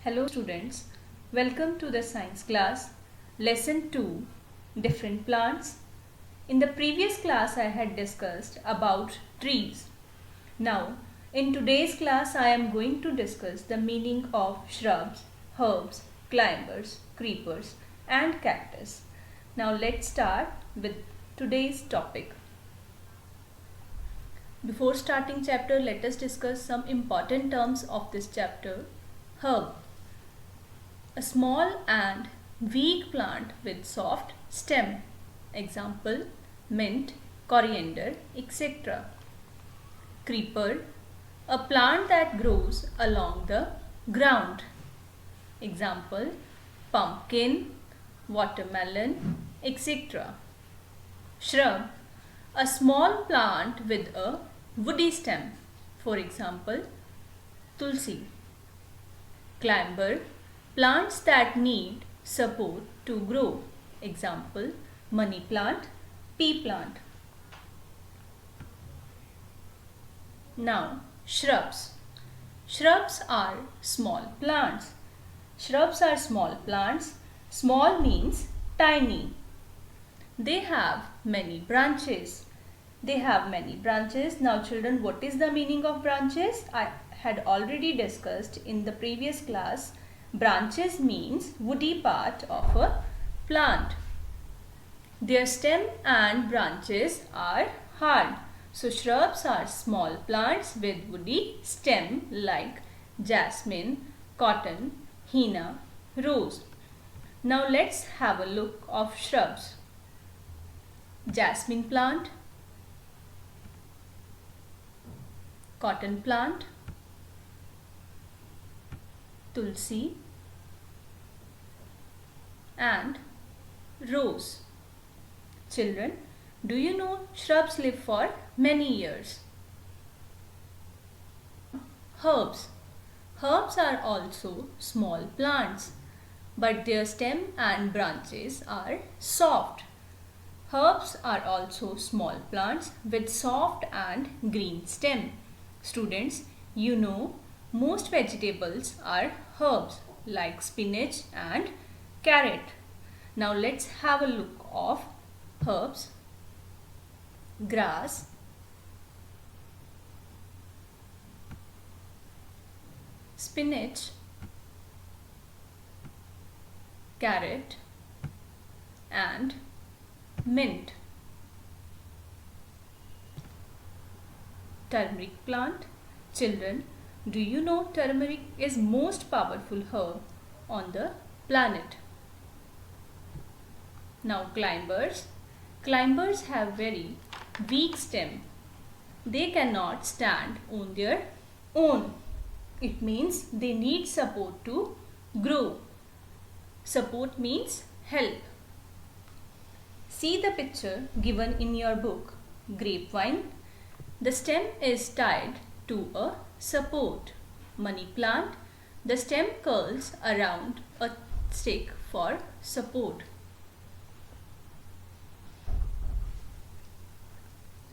Hello students, welcome to the science class, lesson 2, different plants. In the previous class I had discussed about trees. Now in today's class I am going to discuss the meaning of shrubs, herbs, climbers, creepers and cactus. Now let's start with today's topic. Before starting chapter, let us discuss some important terms of this chapter. Herb, a small and weak plant with soft stem. Example, mint, coriander, etc. Creeper, a plant that grows along the ground. Example, pumpkin, watermelon, etc. Shrub, a small plant with a woody stem. For example, tulsi. Climber, plants that need support to grow. Example, money plant, pea plant. Now, shrubs. Shrubs are small plants. Shrubs are small plants. Small means tiny. They have many branches. Now children, what is the meaning of branches? I had already discussed in the previous class. Branches means woody part of a plant. Their stem and branches are hard. So shrubs are small plants with woody stem like jasmine, cotton, henna, rose. Now let's have a look of shrubs. Jasmine plant, cotton plant, tulsi and rose. Children, do you know shrubs live for many years? Herbs. Herbs are also small plants, but their stem and branches are soft. Herbs are also small plants with soft and green stem. Students, you know most vegetables are herbs like spinach and carrot. Now let's have a look of herbs. Grass, spinach, carrot and mint. Turmeric plant. Children, do you know turmeric is most powerful herb on the planet? Now climbers. Climbers have very weak stem. They cannot stand on their own. It means they need support to grow. Support means help. See the picture given in your book, grapevine. The stem is tied to a support. Money plant, the stem curls around a stick for support.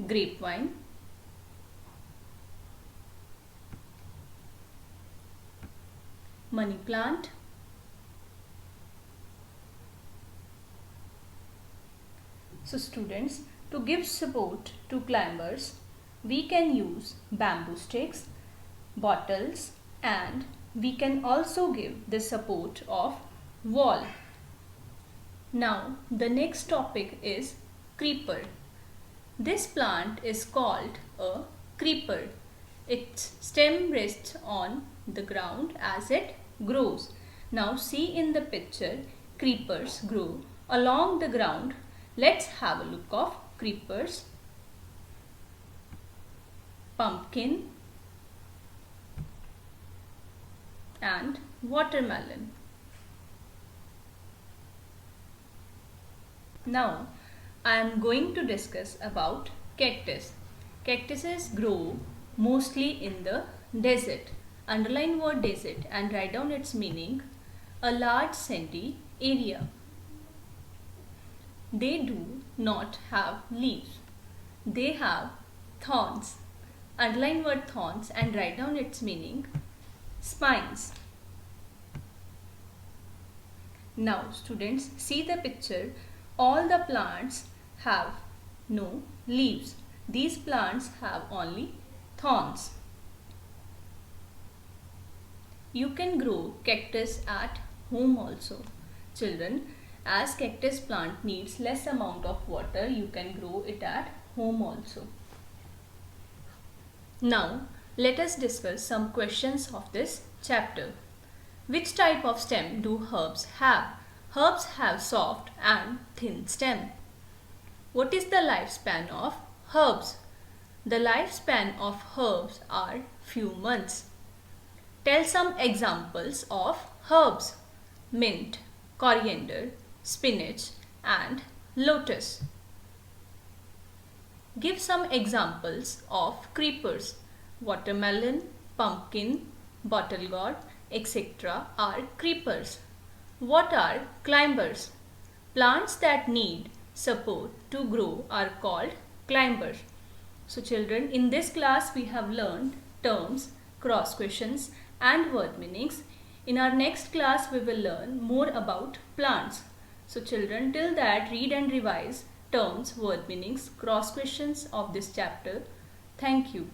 Grapevine, money plant, so students, to give support to climbers, we can use bamboo sticks, bottles, and we can also give the support of wall. Now the next topic is creeper. This plant is called a creeper. Its stem rests on the ground as it grows. Now see in the picture, creepers grow along the ground. Let's have a look of creepers. Pumpkin and watermelon. Now I am going to discuss about cactus. Cactuses grow mostly in the desert. Underline word desert and write down its meaning. A large sandy area. They do not have leaves. They have thorns. Underline word thorns and write down its meaning. Spines. Now students, see the picture. All the plants have no leaves. These plants have only thorns. You can grow cactus at home also. Children, as cactus plant needs less amount of water, you can grow it at home also. Now, let us discuss some questions of this chapter. Which type of stem do herbs have? Herbs have soft and thin stem. What is the lifespan of herbs? The lifespan of herbs are few months. Tell some examples of herbs: mint, coriander, spinach and lotus. Give some examples of creepers. Watermelon, pumpkin, bottle gourd, etc. are creepers. What are climbers? Plants that need support to grow are called climbers. So children, in this class we have learned terms, cross questions and word meanings. In our next class we will learn more about plants. So children, till that read and revise terms, word meanings, cross questions of this chapter. Thank you.